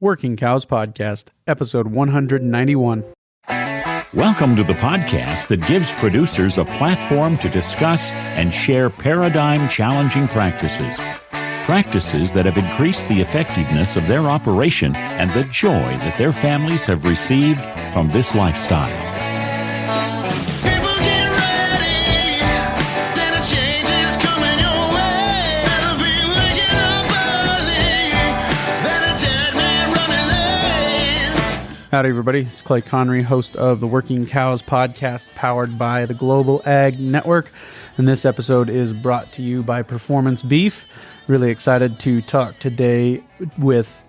Working Cows Podcast, episode 191. Welcome to the podcast that gives producers a platform to discuss and share paradigm-challenging practices. Practices that have increased the effectiveness of their operation and the joy that their families have received from this lifestyle. Howdy, everybody. It's Clay Connery, host of the Working Cows Podcast, powered by the Global Ag Network. And this episode is brought to you by Performance Beef. Really excited to talk today with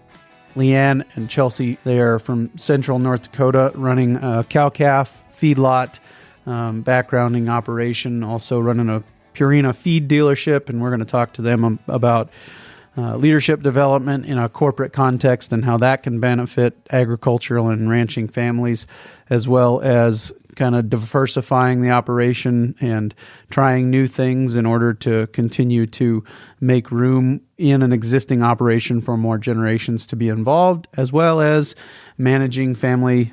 Leann and Chelsey. They are from central North Dakota, running a cow-calf feedlot, backgrounding operation, also running a Purina feed dealership. And we're going to talk to them about leadership development in a corporate context and how that can benefit agricultural and ranching families, as well as kind of diversifying the operation and trying new things in order to continue to make room in an existing operation for more generations to be involved, as well as managing family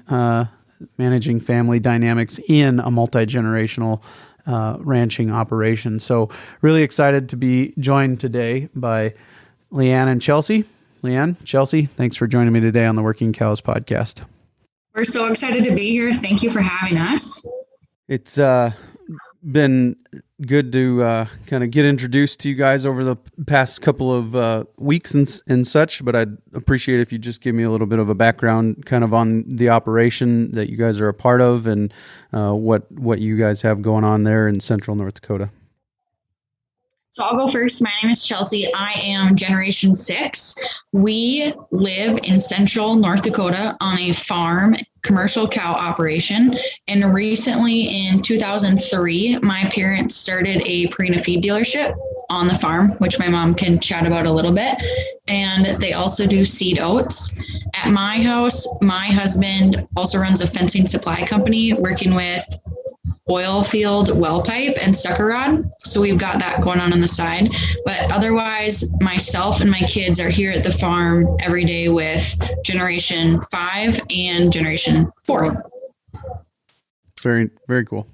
dynamics in a multi-generational ranching operation. So really excited to be joined today by Leann and Chelsey. Leann, Chelsey, thanks for joining me today on the Working Cows Podcast. We're so excited to be here. Thank you for having us. It's been good to kind of get introduced to you guys over the past couple of weeks and such, but I'd appreciate if you just give me a little bit of a background kind of on the operation that you guys are a part of and what you guys have going on there in central North Dakota. So I'll go first. My name is Chelsey. I am Generation 6. We live in central North Dakota on a farm, commercial cow operation. And recently in 2003, my parents started a Purina feed dealership on the farm, which my mom can chat about a little bit. And they also do seed oats. At my house, my husband also runs a fencing supply company working with oil field well pipe and sucker rod. So we've got that going on the side. But otherwise, myself and my kids are here at the farm every day with Generation 5 and Generation 4. Very, very cool.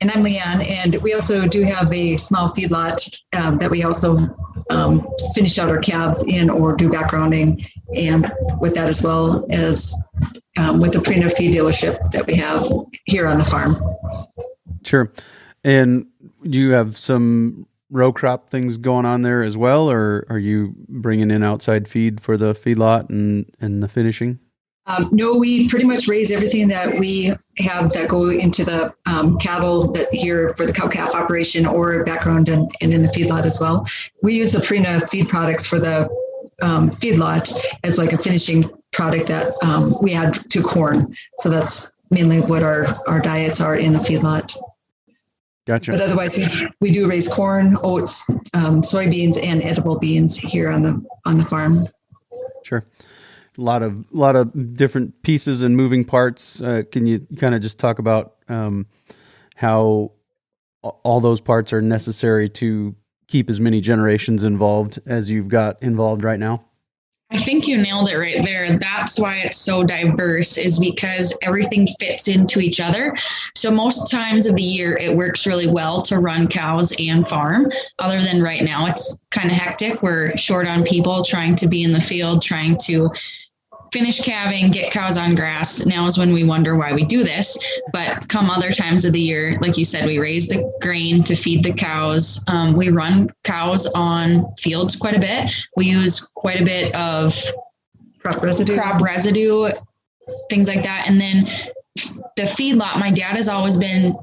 And I'm Leann, and we also do have a small feedlot that we also finish out our calves in or do backgrounding, and with that as well as with the Purina feed dealership that we have here on the farm. Sure. And you have some row crop things going on there as well, or are you bringing in outside feed for the feedlot and the finishing? No, we pretty much raise everything that we have that go into the cattle that here for the cow-calf operation or background and in the feedlot as well. We use the Purina feed products for the feedlot as like a finishing product that we add to corn. So that's mainly what our diets are in the feedlot. Gotcha. But otherwise, we do raise corn, oats, soybeans, and edible beans here on the farm. Sure. A lot of different pieces and moving parts. Can you kind of just talk about how all those parts are necessary to keep as many generations involved as you've got involved right now? I think you nailed it right there. That's why it's so diverse, is because everything fits into each other. So most times of the year, it works really well to run cows and farm. Other than right now, it's kind of hectic. We're short on people trying to be in the field, trying to finish calving, get cows on grass. Now is when we wonder why we do this. But come other times of the year, like you said, we raise the grain to feed the cows. We run cows on fields quite a bit. We use quite a bit of crop residue, things like that. And then the feedlot, my dad has always been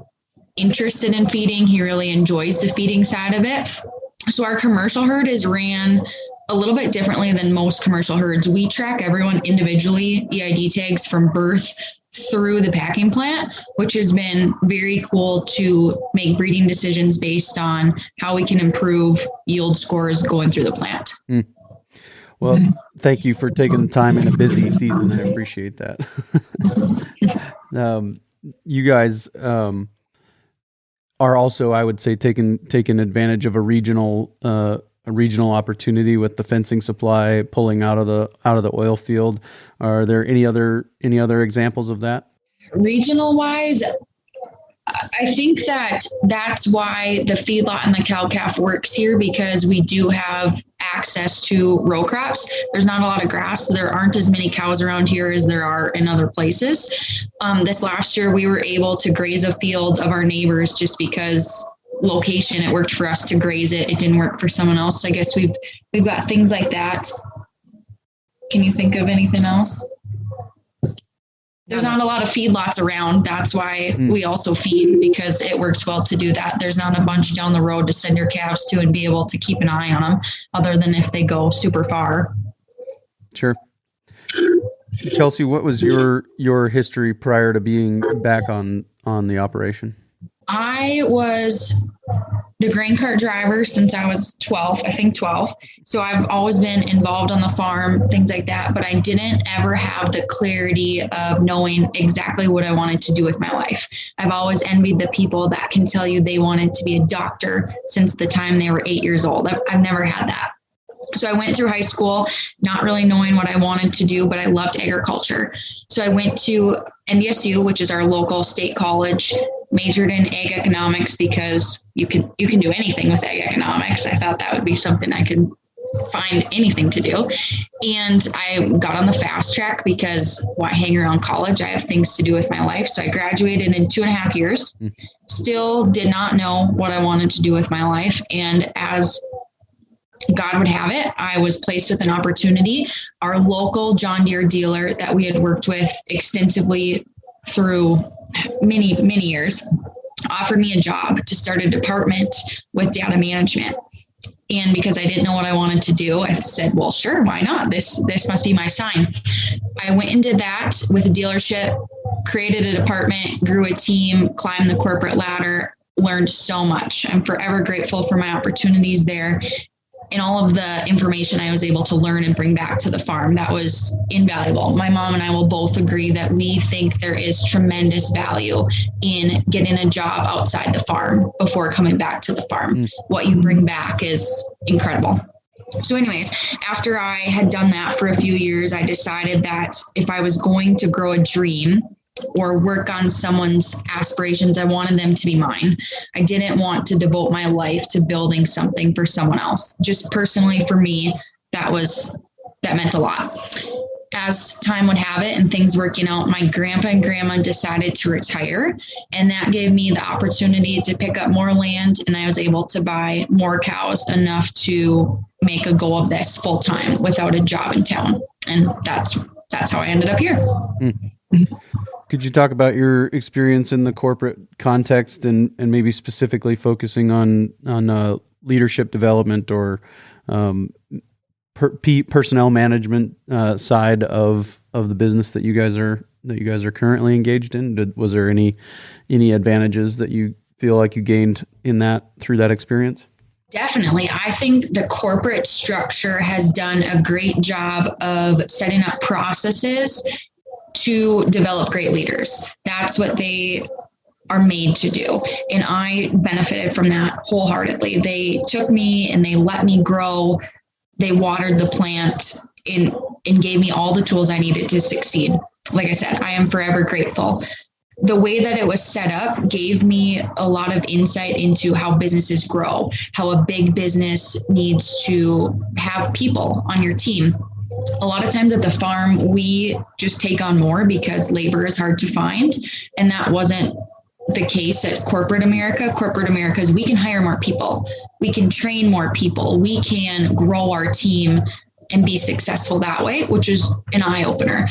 interested in feeding. He really enjoys the feeding side of it. So our commercial herd is ran a little bit differently than most commercial herds. We track everyone individually, EID tags from birth through the packing plant, which has been very cool to make breeding decisions based on how we can improve yield scores going through the plant. Well, thank you for taking the time in a busy season. I appreciate that. You guys are also, I would say, taking advantage of a regional regional opportunity with the fencing supply pulling out of the oil field. Are there any other examples of that? Regional wise, I think that's why the feedlot and the cow-calf works here, because we do have access to row crops. There's not a lot of grass, so there aren't as many cows around here as there are in other places. This last year, we were able to graze a field of our neighbors just because location, it worked for us to graze it. It didn't work for someone else. So I guess we've got things like that. Can you think of anything else? There's not a lot of feedlots around. That's why we also feed, because it works well to do that. There's not a bunch down the road to send your calves to and be able to keep an eye on them, other than if they go super far. Sure. Chelsey, what was your history prior to being back on the operation? I was the grain cart driver since I was 12. So I've always been involved on the farm, things like that, but I didn't ever have the clarity of knowing exactly what I wanted to do with my life. I've always envied the people that can tell you they wanted to be a doctor since the time they were 8 years old. I've never had that. So I went through high school, not really knowing what I wanted to do, but I loved agriculture. So I went to NDSU, which is our local state college, majored in ag economics because you can do anything with ag economics. I thought that would be something I could find anything to do. And I got on the fast track because why hang around college? I have things to do with my life. So I graduated in 2.5 years, still did not know what I wanted to do with my life. And as God would have it, I was placed with an opportunity. Our local John Deere dealer that we had worked with extensively through many, many years offered me a job to start a department with data management. And because I didn't know what I wanted to do, I said, well, sure, why not? This must be my sign. I went and did that with a dealership, created a department, grew a team, climbed the corporate ladder, learned so much. I'm forever grateful for my opportunities there and all of the information I was able to learn and bring back to the farm. That was invaluable. My mom and I will both agree that we think there is tremendous value in getting a job outside the farm before coming back to the farm. What you bring back is incredible. So anyways, after I had done that for a few years, I decided that if I was going to grow a dream or work on someone's aspirations, I wanted them to be mine. I didn't want to devote my life to building something for someone else. Just personally for me, that meant a lot. As time would have it and things working out, my grandpa and grandma decided to retire, and that gave me the opportunity to pick up more land, and I was able to buy more cows, enough to make a go of this full time without a job in town. And that's how I ended up here. Could you talk about your experience in the corporate context and maybe specifically focusing on leadership development or personnel management side of the business that you guys are currently engaged in? Was there any advantages that you feel like you gained through that experience? Definitely. I think the corporate structure has done a great job of setting up processes to develop great leaders. That's what they are made to do. And I benefited from that wholeheartedly. They took me and they let me grow. They watered the plant and gave me all the tools I needed to succeed. Like I said, I am forever grateful. The way that it was set up gave me a lot of insight into how businesses grow, how a big business needs to have people on your team. A lot of times at the farm, we just take on more because labor is hard to find. And that wasn't the case at corporate America. Corporate America is we can hire more people. We can train more people. We can grow our team and be successful that way, which is an eye opener.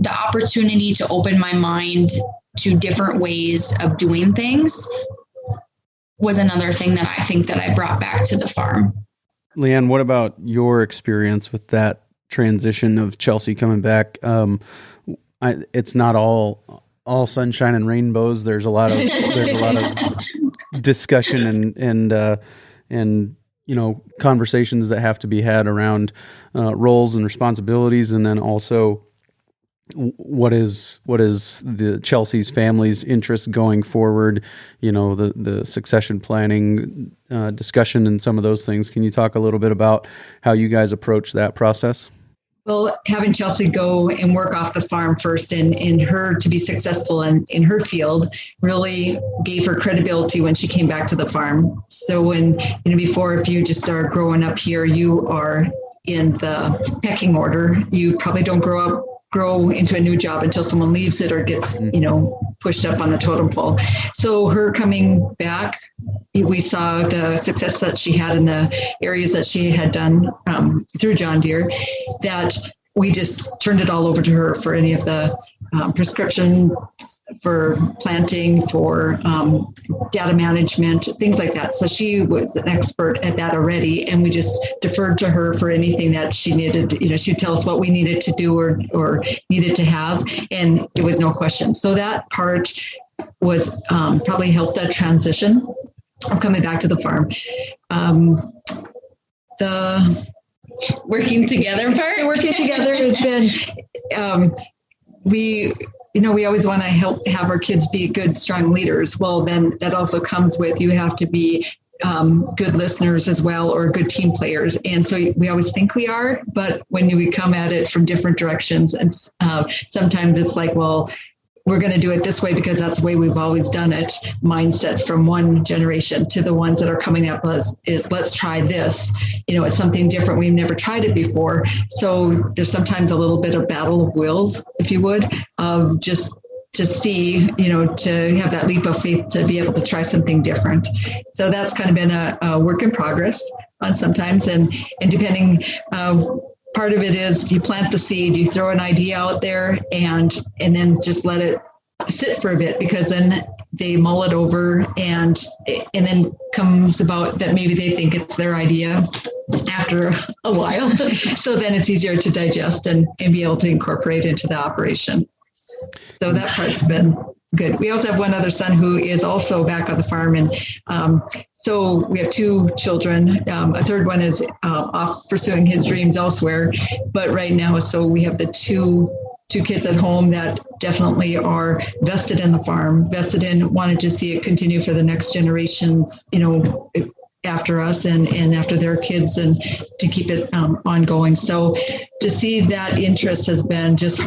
The opportunity to open my mind to different ways of doing things was another thing that I think that I brought back to the farm. Leann, what about your experience with that transition of Chelsey coming back? It's not all sunshine and rainbows. There's a lot of discussion and conversations that have to be had around roles and responsibilities, and then also what is the Chelsey's family's interest going forward? You know, the succession planning discussion and some of those things. Can you talk a little bit about how you guys approach that process? Well, having Chelsey go and work off the farm first and her to be successful in her field really gave her credibility when she came back to the farm. So when, before, if you just start growing up here, you are in the pecking order. You probably don't grow into a new job until someone leaves it or gets, pushed up on the totem pole. So her coming back, we saw the success that she had in the areas that she had done through John Deere, that we just turned it all over to her for any of the prescription for planting, for data management, things like that. So she was an expert at that already, and we just deferred to her for anything that she needed. She'd tell us what we needed to do or needed to have, and it was no question. So that part was probably helped that transition of coming back to the farm. The working together part? Working together has been, we always want to have our kids be good, strong leaders. Well, then that also comes with, you have to be good listeners as well, or good team players. And so we always think we are, but when we come at it from different directions, and sometimes it's like, well, we're going to do it this way because that's the way we've always done it. Mindset from one generation to the ones that are coming up is let's try this. It's something different. We've never tried it before. So there's sometimes a little bit of battle of wills, if you would, of just to see, to have that leap of faith to be able to try something different. So that's kind of been a work in progress on sometimes. And depending, part of it is you plant the seed, you throw an idea out there and then just let it sit for a bit, because then they mull it over and then comes about that maybe they think it's their idea after a while. So then it's easier to digest and be able to incorporate into the operation. So that part's been good. We also have one other son who is also back on the farm, and so we have two children. A third one is off pursuing his dreams elsewhere. But right now, so we have the two kids at home that definitely are vested in the farm, vested in, wanted to see it continue for the next generations, after us and after their kids, and to keep it ongoing. So to see that interest has been just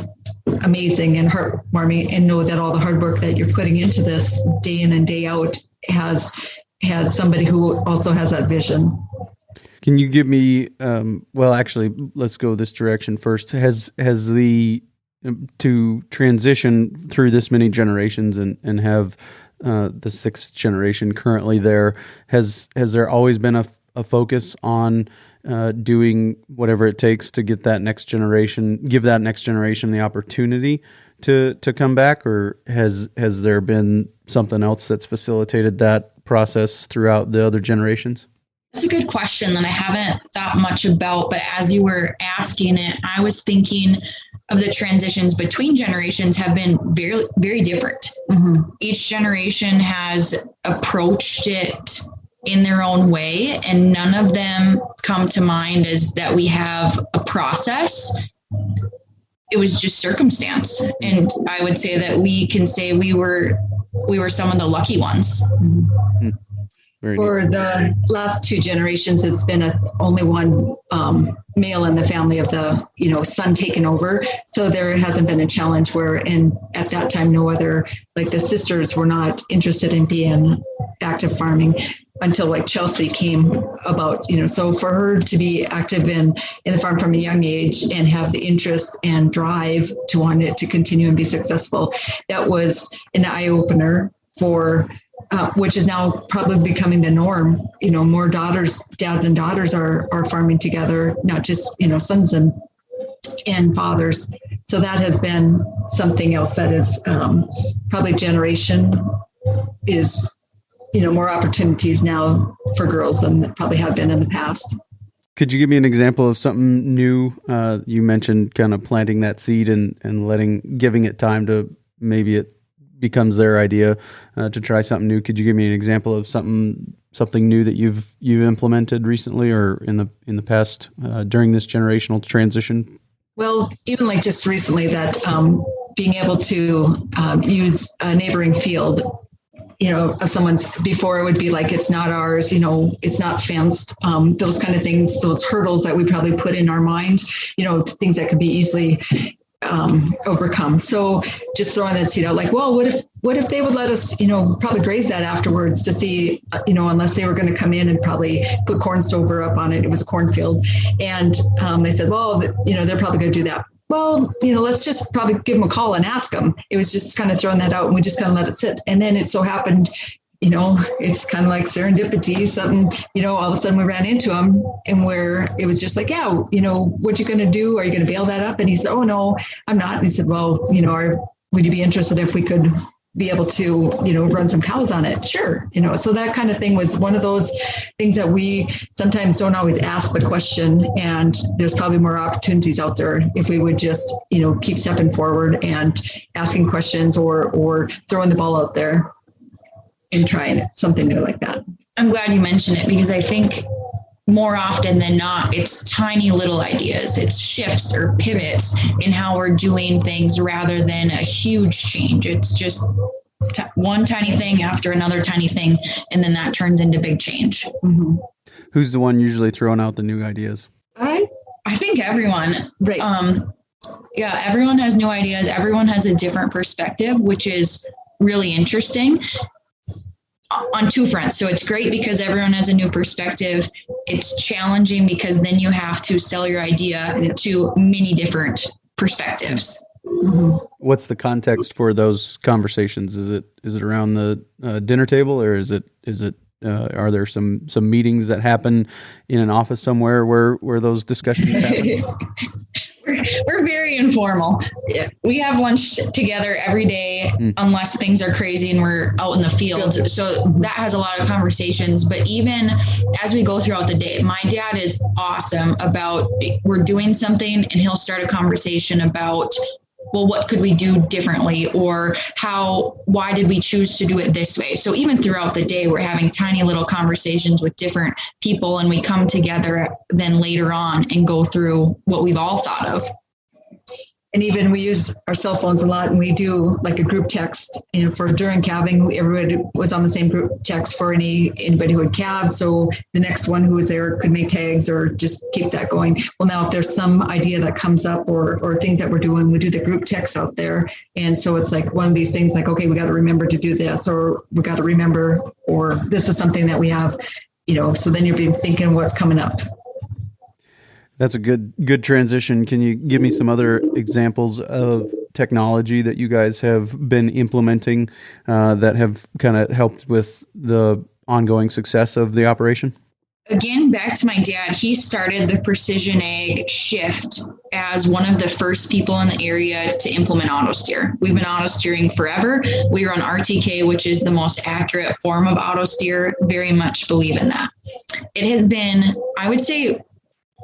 amazing and heartwarming, and know that all the hard work that you're putting into this day in and day out has somebody who also has that vision. Can you give me, well, actually, let's go this direction first. Has the, to transition through this many generations and have the sixth generation currently there, has there always been a focus on doing whatever it takes to get that next generation, give that next generation the opportunity to come back, or has there been something else that's facilitated that process throughout the other generations? That's a good question that I haven't thought much about, but as you were asking it, I was thinking of the transitions between generations have been very, very different. Mm-hmm. Each generation has approached it in their own way, and none of them come to mind as that we have a process. It was just circumstance. And I would say that we can say we were some of the lucky ones. Mm-hmm. For the last two generations, it's been only one male in the family of the son taken over. So there hasn't been a challenge where, and at that time, no other, like the sisters were not interested in being active farming until like Chelsey came about. So for her to be active in the farm from a young age and have the interest and drive to want it to continue and be successful, that was an eye opener for. Which is now probably becoming the norm. More dads and daughters are farming together, not just, sons and fathers. So that has been something else that is probably generation is, more opportunities now for girls than probably have been in the past. Could you give me an example of something new? You mentioned kind of planting that seed and giving it time to maybe it becomes their idea to try something new. Could you give me an example of something new that you've implemented recently or in the past during this generational transition? Well, even like just recently that being able to use a neighboring field, of someone's, before it would be like, it's not ours, it's not fenced, those kind of things, those hurdles that we probably put in our mind, things that could be easily overcome. So just throwing that seed out, like, well, what if they would let us, probably graze that afterwards to see, unless they were going to come in and probably put corn stover up on it. It was a cornfield. And they said, well, they're probably going to do that. Well, let's just probably give them a call and ask them. It was just kind of throwing that out, and we just kind of let it sit. And then it so happened, it's kind of like serendipity, something, all of a sudden we ran into him, and where it was just like, yeah, what you going to do? Are you going to bail that up? And he said, oh, no, I'm not. And he said, well, would you be interested if we could be able to, run some cows on it? Sure. So that kind of thing was one of those things that we sometimes don't always ask the question. And there's probably more opportunities out there if we would just, keep stepping forward and asking questions or throwing the ball out there and trying something new like that. I'm glad you mentioned it, because I think more often than not, it's tiny little ideas. It's shifts or pivots in how we're doing things rather than a huge change. It's just one tiny thing after another tiny thing, and then that turns into big change. Mm-hmm. Who's the one usually throwing out the new ideas? I think everyone. Right. Yeah, everyone has new ideas. Everyone has a different perspective, which is really interesting on two fronts. So it's great because everyone has a new perspective. It's challenging because then you have to sell your idea to many different perspectives. Mm-hmm. What's the context for those conversations? Is it around the dinner table, or is it are there some meetings that happen in an office somewhere where those discussions happen? We're very informal. We have lunch together every day, unless things are crazy and we're out in the field. So that has a lot of conversations. But even as we go throughout the day, my dad is awesome about, we're doing something and he'll start a conversation about, well, what could we do differently, or why did we choose to do it this way? So even throughout the day, we're having tiny little conversations with different people, and we come together then later on and go through what we've all thought of. And even we use our cell phones a lot, and we do like a group text, for during calving, everybody was on the same group text for anybody who had calved. So the next one who was there could make tags or just keep that going. Well, now if there's some idea that comes up or things that we're doing, we do the group text out there. And so it's like one of these things like, okay, we got to remember to do this, or we got to remember, or this is something that we have, so then you're thinking what's coming up. That's a good transition. Can you give me some other examples of technology that you guys have been implementing that have kind of helped with the ongoing success of the operation? Again, back to my dad, he started the precision ag shift as one of the first people in the area to implement auto steer. We've been auto steering forever. We run RTK, which is the most accurate form of auto steer. Very much believe in that. It has been, I would say,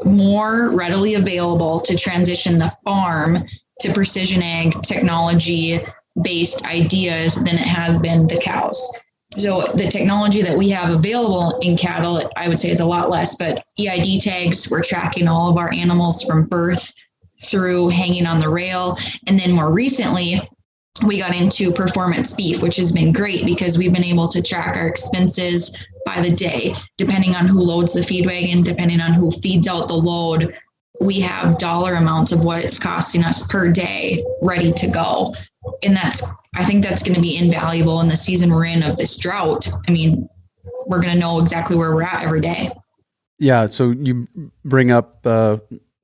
more readily available to transition the farm to precision ag technology based ideas than it has been the cows. So the technology that we have available in cattle, I would say, is a lot less, but EID tags, we're tracking all of our animals from birth through hanging on the rail. And then more recently, we got into performance beef, which has been great because we've been able to track our expenses by the day, depending on who loads the feed wagon, depending on who feeds out the load. We have dollar amounts of what it's costing us per day ready to go. And I think that's going to be invaluable in the season we're in of this drought. I mean, we're going to know exactly where we're at every day. Yeah. So you bring up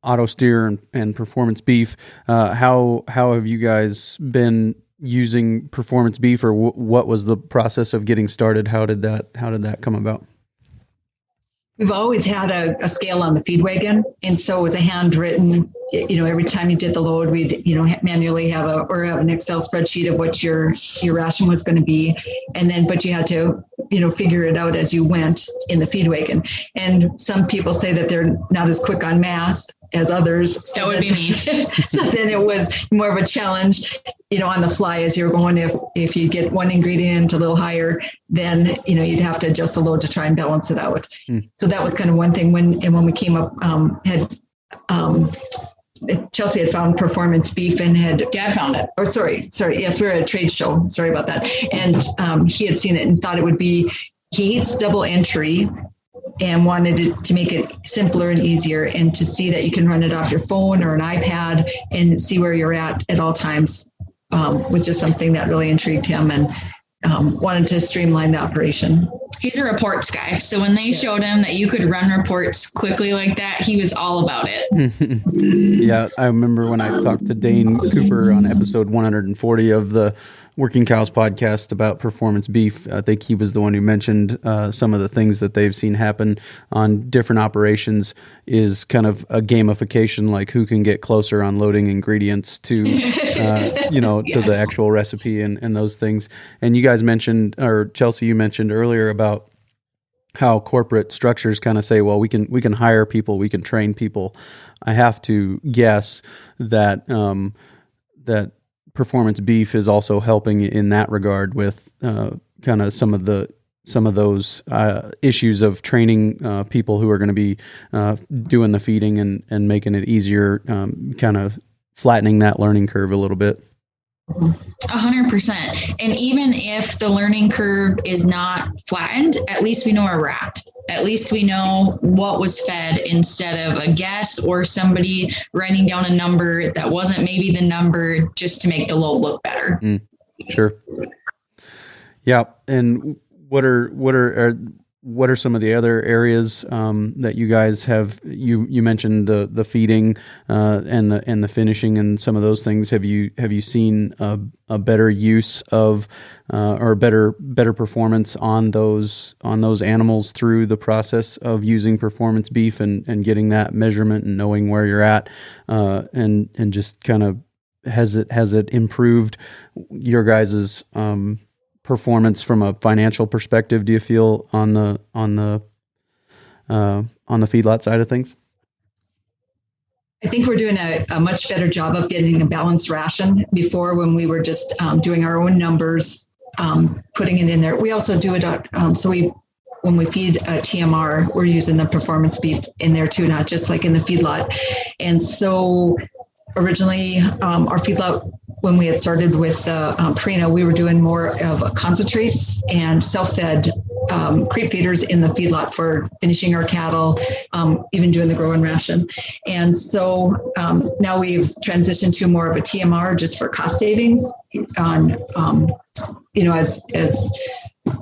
auto steer and performance beef. How have you guys been using performance beef, or what was the process of getting started? How did that come about? We've always had a scale on the feed wagon. And so it was a handwritten, every time you did the load, we'd, manually have an Excel spreadsheet of what your ration was going to be. And then, but you had to, figure it out as you went in the feed wagon. And some people say that they're not as quick on math as others. So that would be me. So then it was more of a challenge, on the fly as you're going. If you get one ingredient a little higher, then, you'd have to adjust the load to try and balance it out. So that was kind of one thing when we came up, had Chelsey had found performance beef and Dad found it. Oh, sorry. Yes, we were at a trade show. Sorry about that. And he had seen it and thought it would be, he hates double entry and wanted to make it simpler and easier, and to see that you can run it off your phone or an iPad and see where you're at all times was just something that really intrigued him, and wanted to streamline the operation. He's a reports guy. So when they showed him that you could run reports quickly like that, he was all about it. Yeah, I remember when I talked to Dane Cooper on episode 140 of the Working Cows podcast about performance beef. I think he was the one who mentioned some of the things that they've seen happen on different operations is kind of a gamification, like who can get closer on loading ingredients to, to the actual recipe and those things. And you guys mentioned, or Chelsey, you mentioned earlier about how corporate structures kind of say, well, we can hire people, we can train people. I have to guess that that performance beef is also helping in that regard with kind of some of those issues of training people who are going to be doing the feeding and making it easier, kind of flattening that learning curve a little bit. 100%. And even if the learning curve is not flattened, at least we know where we're at. At least we know what was fed instead of a guess or somebody writing down a number that wasn't maybe the number just to make the load look better. Sure. Yeah. And what are some of the other areas that you guys have? You mentioned the feeding and the finishing and some of those things. Have you seen a better use of or better performance on those animals through the process of using performance beef and getting that measurement and knowing where you're at, and just kind of has it improved your guys's performance from a financial perspective, do you feel on the feedlot side of things? I think we're doing a much better job of getting a balanced ration. Before, when we were just doing our own numbers, putting it in there. We also do it when we feed a TMR, we're using the performance beef in there too, not just like in the feedlot. And so originally our feedlot, when we had started with Purina, we were doing more of concentrates and self-fed creep feeders in the feedlot for finishing our cattle, even doing the grow and ration. And so now we've transitioned to more of a TMR just for cost savings on, as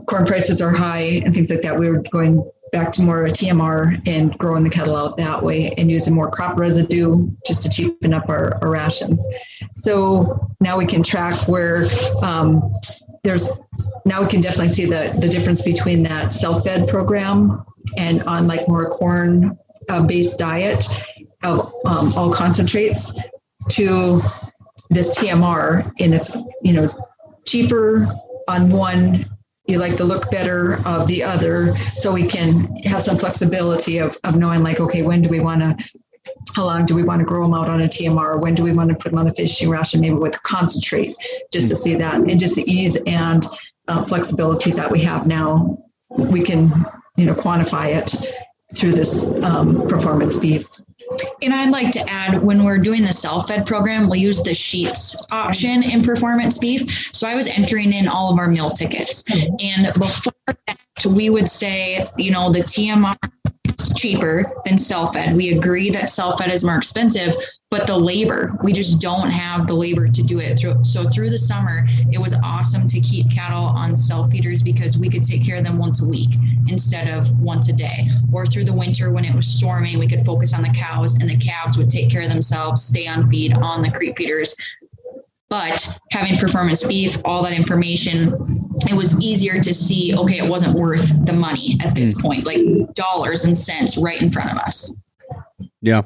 corn prices are high and things like that, we were going back to more of a TMR and growing the cattle out that way and using more crop residue just to cheapen up our rations. So now we can track where now we can definitely see the difference between that self-fed program and on like more corn based diet of all concentrates to this TMR, and it's, cheaper on one. You like the look better of the other, so we can have some flexibility of knowing like, okay, how long do we want to grow them out on a TMR? When do we want to put them on the finishing ration, maybe with concentrate, just to see that, and just the ease and flexibility that we have now, we can, quantify it through this performance beef. And I'd like to add, when we're doing the self-fed program, we'll use the sheets option in performance beef. So I was entering in all of our meal tickets. And before that, we would say, the TMR is cheaper than self-fed. We agree that self-fed is more expensive, but the labor, we just don't have the labor to do it. So through the summer, it was awesome to keep cattle on self-feeders because we could take care of them once a week instead of once a day. Or through the winter when it was storming, we could focus on the cows and the calves would take care of themselves, stay on feed on the creep feeders. But having performance beef, all that information, it was easier to see, okay, it wasn't worth the money at this point, like dollars and cents right in front of us. Yeah.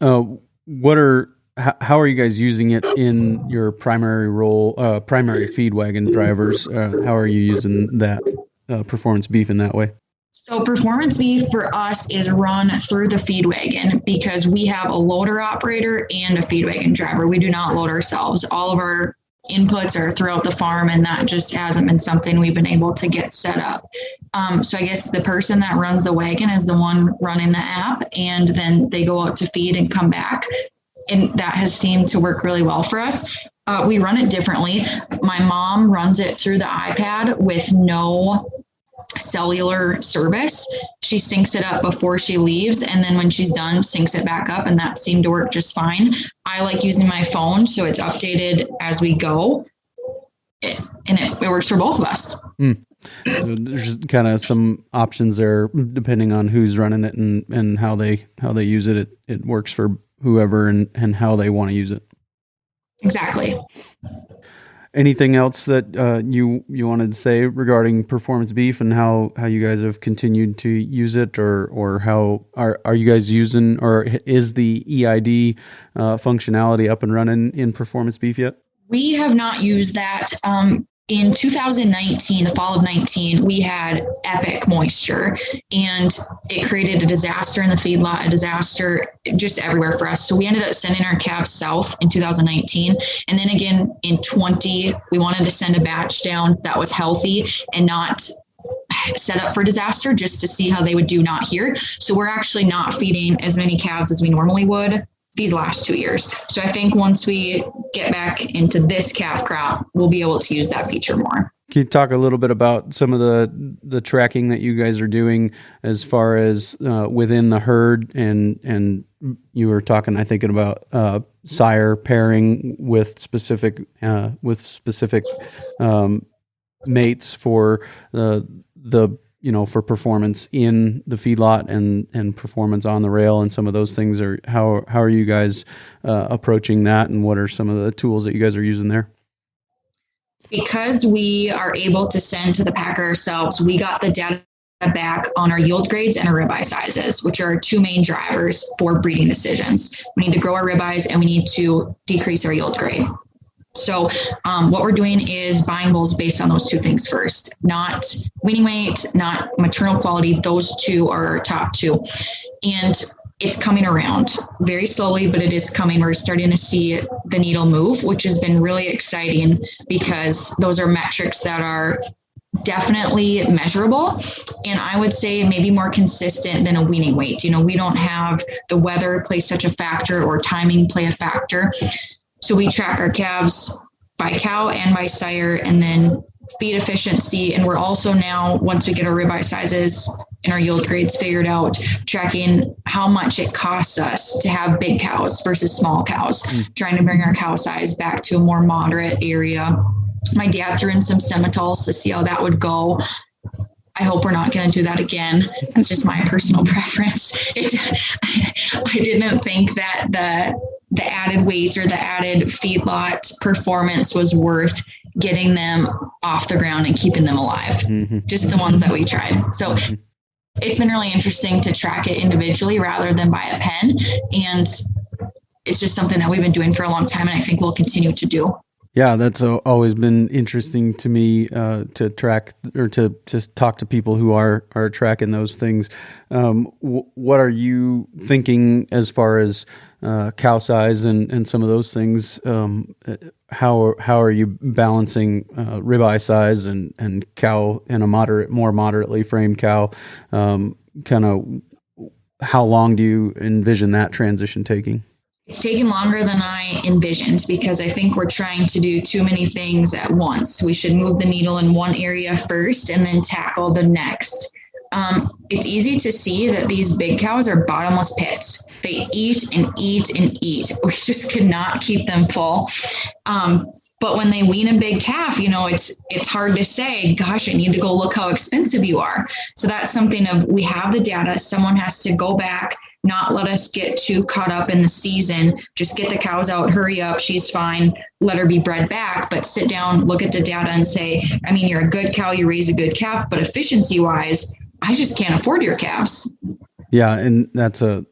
How are you guys using it in your primary role, primary feed wagon drivers? How are you using that performance beef in that way? So performance beef for us is run through the feed wagon because we have a loader operator and a feed wagon driver. We do not load ourselves. All of our inputs are throughout the farm, and that just hasn't been something we've been able to get set up. So I guess the person that runs the wagon is the one running the app, and then they go out to feed and come back. and that has seemed to work really well for us. We run it differently. My mom runs it through the iPad with no cellular service. She syncs it up before she leaves, and then when she's done, syncs it back up, and that seemed to work just fine. I like using my phone, so it's updated as we go, and it works for both of us. There's kind of some options there depending on who's running it and how they use it. It works for whoever and how they want to use it. Exactly. Anything else that you wanted to say regarding Performance Beef and how you guys have continued to use it, or how are you guys using, or is the EID functionality up and running in Performance Beef yet? We have not used that. In 2019, the fall of 19, we had epic moisture, and it created a disaster in the feedlot, a disaster just everywhere for us. So we ended up sending our calves south in 2019. And then again in 20, we wanted to send a batch down that was healthy and not set up for disaster, just to see how they would do not here. So we're actually not feeding as many calves as we normally would these last 2 years. So I think once we get back into this calf crop, we'll be able to use that feature more. Can you talk a little bit about some of the tracking that you guys are doing as far as within the herd, and you were talking, I think, about sire pairing with specific mates for the for performance in the feedlot and performance on the rail, and some of those things. Are how are you guys approaching that, and what are some of the tools that you guys are using there? Because we are able to send to the packer ourselves, we got the data back on our yield grades and our ribeye sizes, which are our two main drivers for breeding decisions. We need to grow our ribeyes and we need to decrease our yield grade. So what we're doing is buying bulls based on those two things first, not weaning weight, not maternal quality. Those two are our top two. And it's coming around very slowly, but it is coming. We're starting to see the needle move, which has been really exciting, because those are metrics that are definitely measurable. And I would say maybe more consistent than a weaning weight. We don't have the weather play such a factor or timing play a factor. So we track our calves by cow and by sire, and then feed efficiency. And we're also now, once we get our ribeye sizes and our yield grades figured out, tracking how much it costs us to have big cows versus small cows, trying to bring our cow size back to a more moderate area. My dad threw in some Semitols to see how that would go. I hope we're not going to do that again. That's just my personal preference. I didn't think that the added weight or the added feedlot performance was worth getting them off the ground and keeping them alive. Just the ones that we tried. So it's been really interesting to track it individually rather than by a pen. And it's just something that we've been doing for a long time, and I think we'll continue to do. Yeah, that's always been interesting to me, to track or to talk to people who are tracking those things. What are you thinking as far as cow size and some of those things? How are you balancing ribeye size and cow and a more moderately framed cow? Kind of how long do you envision that transition taking? It's taken longer than I envisioned, because I think we're trying to do too many things at once. We should move the needle in one area first and then tackle the next. It's easy to see that these big cows are bottomless pits. They eat and eat and eat. We just could not keep them full. But when they wean a big calf, it's hard to say, gosh, I need to go look how expensive you are. So that's something we have the data. Someone has to go back, not let us get too caught up in the season. Just get the cows out, hurry up, she's fine, let her be bred back, but sit down, look at the data and say, you're a good cow, you raise a good calf, but efficiency wise, I just can't afford your calves. Yeah. And that's a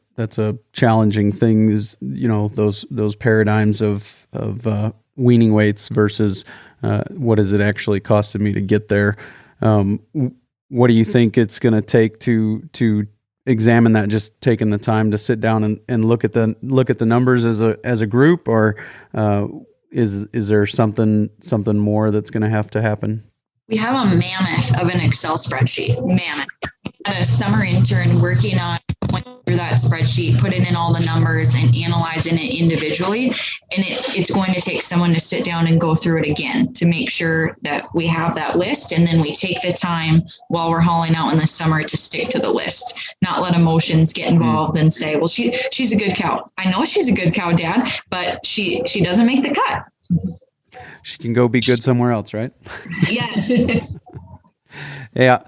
challenging thing, is, those paradigms of weaning weights versus what is it actually costing me to get there. What do you think it's going to take to examine that, just taking the time to sit down and look at the numbers as a group, or is there something more that's going to have to happen? We have a mammoth of an Excel spreadsheet, mammoth. A summer intern working on going through that spreadsheet, putting in all the numbers and analyzing it individually. And it's going to take someone to sit down and go through it again to make sure that we have that list. And then we take the time while we're hauling out in the summer to stick to the list, not let emotions get involved and say, well, she's a good cow. I know she's a good cow, Dad, but she doesn't make the cut. She can go be good somewhere else, right? Yes. Yeah.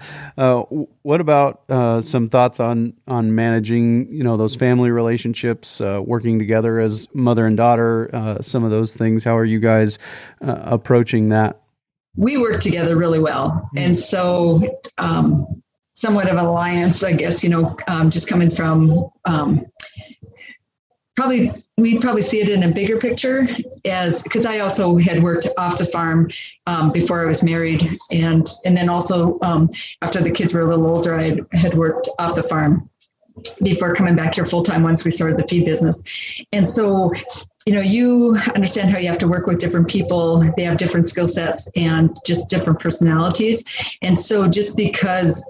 What about some thoughts on managing, those family relationships, working together as mother and daughter, some of those things? How are you guys approaching that? We work together really well. And so somewhat of an alliance, I guess, just coming from we probably see it in a bigger picture because I also had worked off the farm before I was married. And then also after the kids were a little older, I had worked off the farm before coming back here full time once we started the feed business. And so, you understand how you have to work with different people. They have different skill sets and just different personalities. And so just because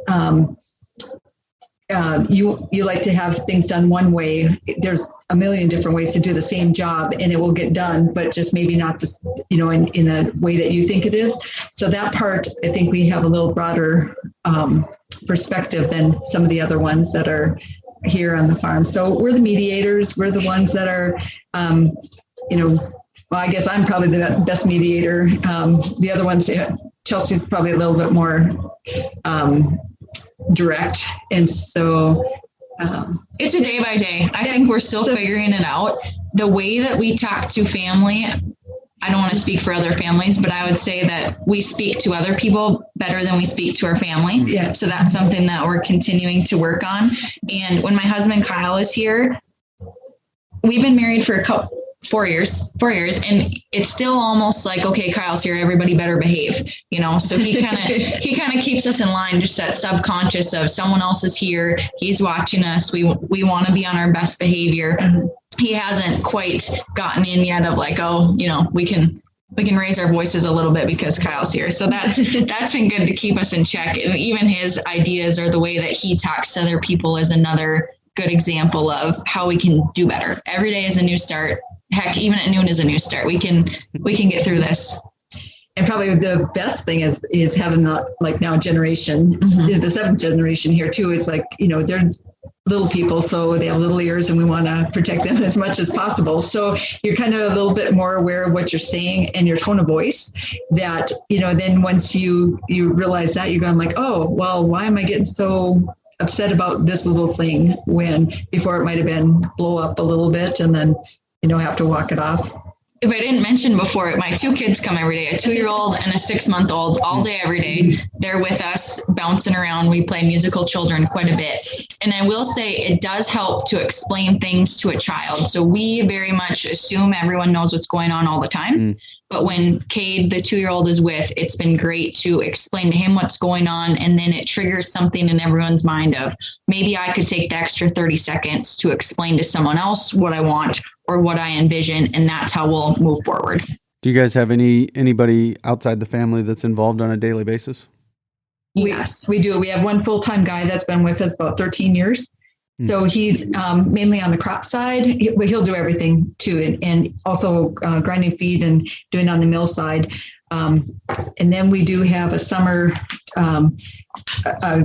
you like to have things done one way, there's a million different ways to do the same job and it will get done, but just maybe not this, in a way that you think it is. So that part, I think we have a little broader perspective than some of the other ones that are here on the farm. So we're the mediators. We're the ones that are, well, I guess I'm probably the best mediator. The other ones, Chelsey's probably a little bit more direct. And so it's a day by day. I think we're still figuring it out. The way that we talk to family, I don't want to speak for other families, but I would say that we speak to other people better than we speak to our family. Yeah. So that's something that we're continuing to work on. And when my husband Kyle is here, we've been married for 4 years, and it's still almost like, okay, Kyle's here, everybody better behave, so he kind of keeps us in line, just that subconscious of someone else is here, he's watching us, we want to be on our best behavior. Mm-hmm. He hasn't quite gotten in yet of like, we can raise our voices a little bit because Kyle's here. So that's been good to keep us in check. Even his ideas or the way that he talks to other people is another good example of how we can do better. Every day is a new start. Heck, even at noon is a new start. We can get through this. And probably the best thing is having the now generation, Mm-hmm. the seventh generation here too, is they're little people, so they have little ears and we want to protect them as much as possible. So you're kind of a little bit more aware of what you're saying and your tone of voice that, then once you realize that, you're going like, oh, well, why am I getting so upset about this little thing when before it might've been blow up a little bit and then have to walk it off. If I didn't mention before, my 2 kids come every day, a 2-year-old and a 6-month-old, all day, every day. They're with us, bouncing around. We play musical children quite a bit. And I will say it does help to explain things to a child. So we very much assume everyone knows what's going on all the time. But when Cade, the 2-year-old, is with, it's been great to explain to him what's going on. And then it triggers something in everyone's mind of maybe I could take the extra 30 seconds to explain to someone else what I want or what I envision. And that's how we'll move forward. Do you guys have anybody outside the family that's involved on a daily basis? Yes, we do. We have one full-time guy that's been with us about 13 years. So he's mainly on the crop side. He'll do everything too, and also grinding feed and doing on the mill side. And then we do have a summer a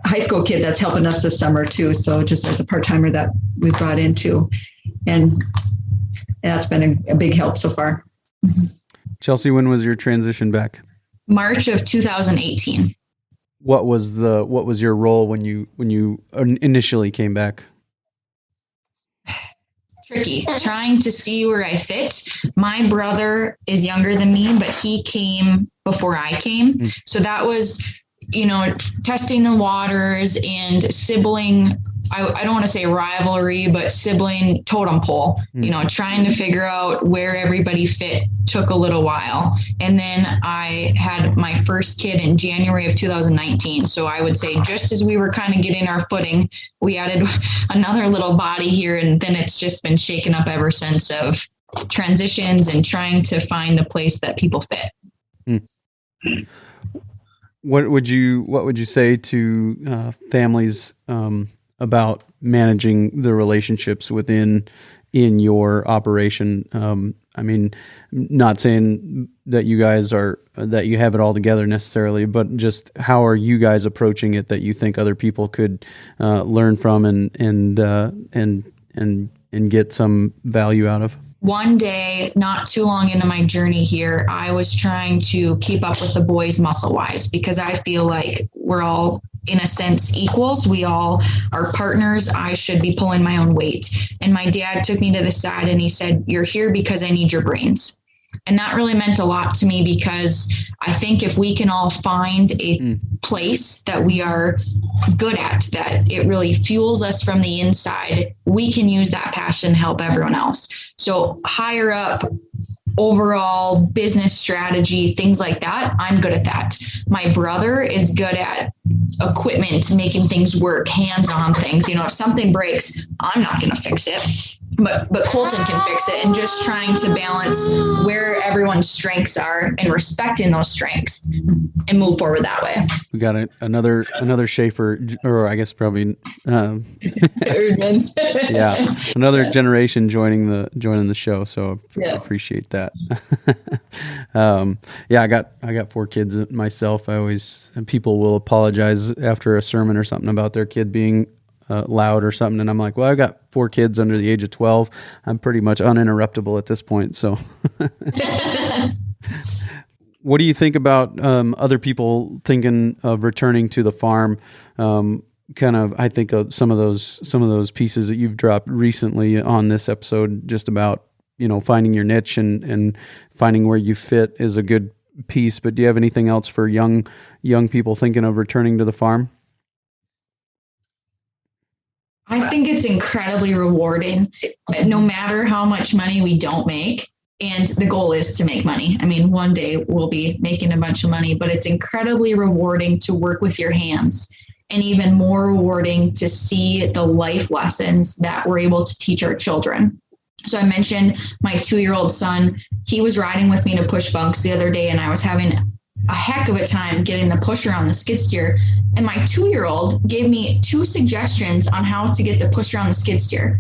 high school kid that's helping us this summer too. So just as a part-timer that we brought in too. And that's been a big help so far. Chelsey, when was your transition back? March of 2018. What was your role when you initially came back? Tricky, trying to see where I fit. My brother is younger than me, but he came before I came. So that was, testing the waters and sibling, I don't want to say rivalry, but sibling totem pole, trying to figure out where everybody fit took a little while. And then I had my first kid in January of 2019. So I would say just as we were kind of getting our footing, we added another little body here. And then it's just been shaken up ever since of transitions and trying to find the place that people fit. What would you say to families about managing the relationships in your operation? I mean, not saying that you guys that you have it all together necessarily, but just how are you guys approaching it that you think other people could learn from and get some value out of? One day, not too long into my journey here, I was trying to keep up with the boys muscle-wise, because I feel like we're all, in a sense, equals. We all are partners. I should be pulling my own weight. And my dad took me to the side and he said, "You're here because I need your brains." And that really meant a lot to me, because I think if we can all find a place that we are good at, that it really fuels us from the inside, we can use that passion to help everyone else. So higher up, overall business strategy, things like that, I'm good at that. My brother is good at equipment, making things work, hands-on things. If something breaks, I'm not going to fix it, but Colton can fix it. And just trying to balance where everyone's strengths are and respecting those strengths and move forward that way. We got another Schafer, or I guess probably Erdmann. Yeah, another generation joining the show. So appreciate that. I got 4 kids myself. People will apologize after a sermon or something about their kid being loud or something, and I'm like, well, I've got 4 kids under the age of 12. I'm pretty much uninterruptible at this point. So what do you think about other people thinking of returning to the farm? I think of some of those pieces that you've dropped recently on this episode, just about finding your niche and finding where you fit is a good piece. But do you have anything else for young people thinking of returning to the farm? I think it's incredibly rewarding, no matter how much money we don't make. And the goal is to make money. I mean, one day we'll be making a bunch of money, but it's incredibly rewarding to work with your hands, and even more rewarding to see the life lessons that we're able to teach our children. So I mentioned my 2-year-old son, he was riding with me to push bunks the other day, and I was having a heck of a time getting the pusher on the skid steer. And my 2-year-old gave me 2 suggestions on how to get the pusher on the skid steer.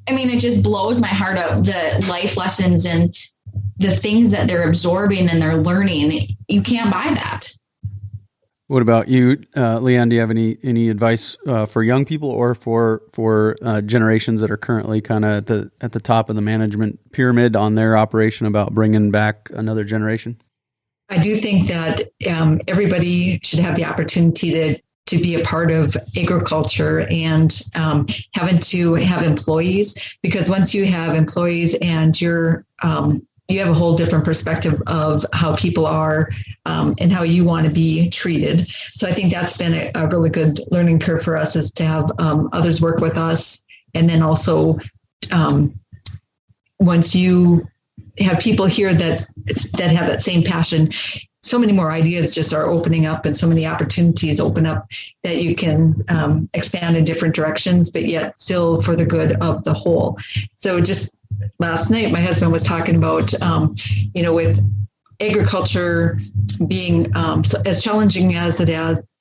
I mean, it just blows my heart out, the life lessons and the things that they're absorbing and they're learning. You can't buy that. What about you, Leann? Do you have any advice for young people or for generations that are currently kind of at the top of the management pyramid on their operation about bringing back another generation? I do think that everybody should have the opportunity to be a part of agriculture and having to have employees, because once you have employees and you have a whole different perspective of how people are and how you want to be treated. So I think that's been a really good learning curve for us, is to have others work with us. And then also once you have people here that have that same passion, so many more ideas just are opening up, and so many opportunities open up that you can expand in different directions, but yet still for the good of the whole. So just last night, my husband was talking about, with agriculture being as challenging as it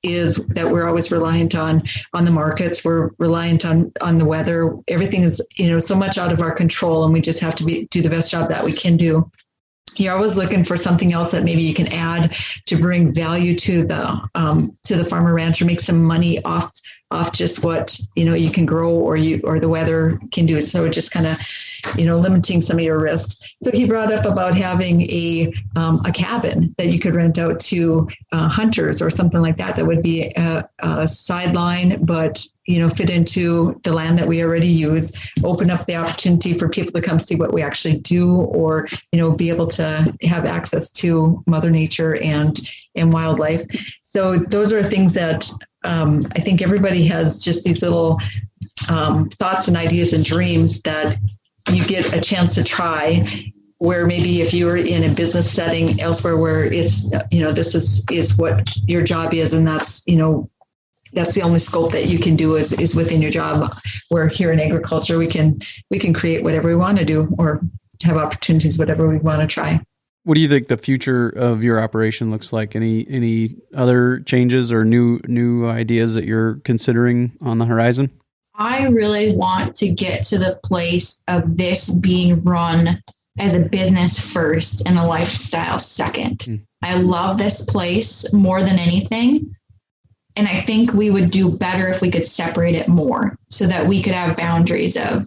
is, that we're always reliant on the markets. We're reliant on the weather. Everything is, so much out of our control, and we just have to do the best job that we can do. You're always looking for something else that maybe you can add to bring value to the farmer rancher, make some money off just what you can grow or the weather can do. So just kind of limiting some of your risks. So he brought up about having a cabin that you could rent out to hunters or something like that. That would be a sideline, but fit into the land that we already use, open up the opportunity for people to come see what we actually do, or, be able to have access to Mother Nature and wildlife. So those are things that I think everybody has just these little thoughts and ideas and dreams that you get a chance to try, where maybe if you were in a business setting elsewhere where it's, this is what your job is, and that's the only scope that you can do is within your job. Where here in agriculture, we can create whatever we want to do, or have opportunities, whatever we want to try. What do you think the future of your operation looks like? Any other changes or new ideas that you're considering on the horizon? I really want to get to the place of this being run as a business first and a lifestyle second. I love this place more than anything. And I think we would do better if we could separate it more so that we could have boundaries of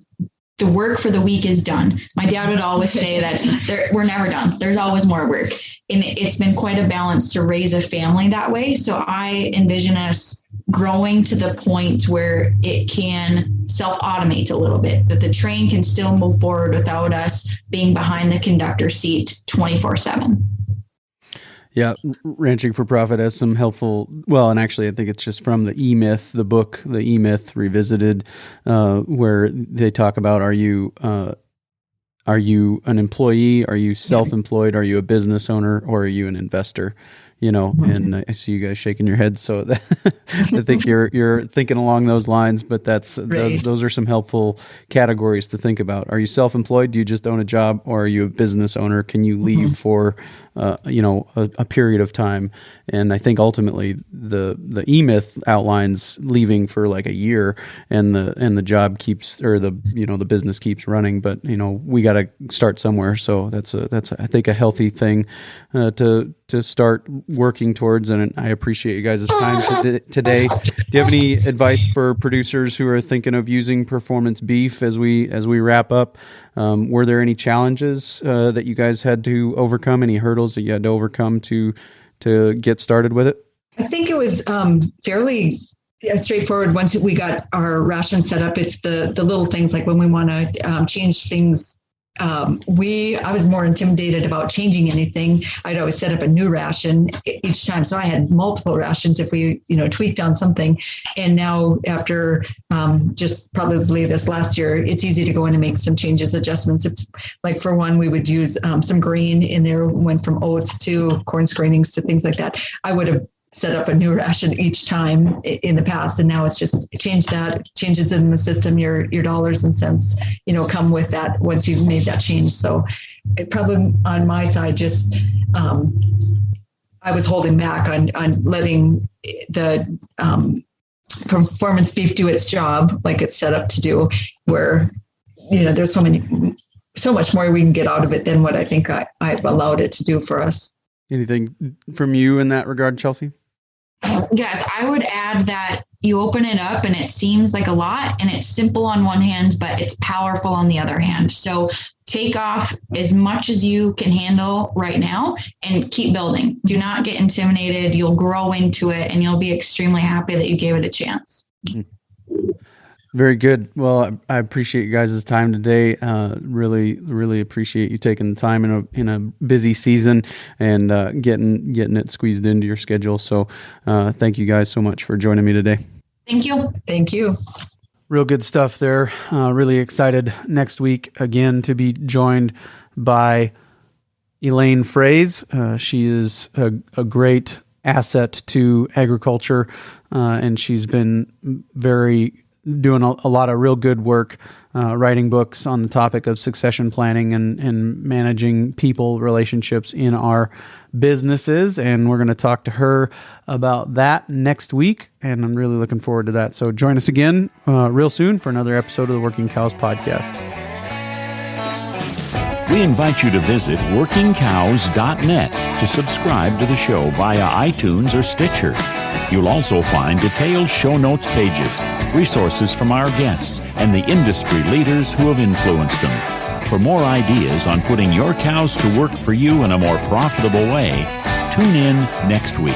the work for the week is done. My dad would always say that we're never done. There's always more work. And it's been quite a balance to raise a family that way. So I envision us growing to the point where it can self-automate a little bit, that the train can still move forward without us being behind the conductor seat 24/7. Yeah, Ranching for Profit has some helpful, and actually I think it's just from the E-Myth, the book, the E-Myth Revisited, where they talk about, are you an employee? Are you self-employed? Are you a business owner? Or are you an investor? And I see you guys shaking your heads. So I think you're thinking along those lines, but those are some helpful categories to think about. Are you self-employed? Do you just own a job, or are you a business owner? Can you leave for, a period of time? And I think ultimately the E-Myth outlines leaving for like a year, and the job keeps, or the business keeps running, but we got to start somewhere. So that's I think a healthy thing to start working towards, and I appreciate you guys' time today. Do you have any advice for producers who are thinking of using performance beef as we wrap up? Were there any challenges that you guys had to overcome? Any hurdles that you had to overcome to get started with it? I think it was fairly straightforward once we got our ration set up. It's the little things like when we want to change things. I was more intimidated about changing anything. I'd always set up a new ration each time. So I had multiple rations if we, tweaked on something. And now after just probably this last year, it's easy to go in and make some changes, adjustments. It's like, for one, we would use some grain in there, went from oats to corn screenings to things like that. I would have set up a new ration each time in the past, and now it's just changes in the system. Your dollars and cents, come with that once you've made that change. So it probably on my side, just I was holding back on letting the performance beef do its job like it's set up to do, where there's so much more we can get out of it than what I think I've allowed it to do for us. Anything from you in that regard, Chelsey? Yes, I would add that you open it up and it seems like a lot, and it's simple on one hand, but it's powerful on the other hand. So take off as much as you can handle right now and keep building. Do not get intimidated. You'll grow into it, and you'll be extremely happy that you gave it a chance. Very good. Well, I appreciate you guys' time today. Really, really appreciate you taking the time in a busy season and getting it squeezed into your schedule. So thank you guys so much for joining me today. Thank you. Thank you. Real good stuff there. Really excited next week again to be joined by Elaine Fraze. She is a great asset to agriculture, and she's been doing a lot of real good work, writing books on the topic of succession planning and managing people relationships in our businesses. And we're going to talk to her about that next week. And I'm really looking forward to that. So join us again real soon for another episode of the Working Cows Podcast. We invite you to visit workingcows.net to subscribe to the show via iTunes or Stitcher. You'll also find detailed show notes pages, resources from our guests, and the industry leaders who have influenced them. For more ideas on putting your cows to work for you in a more profitable way, tune in next week.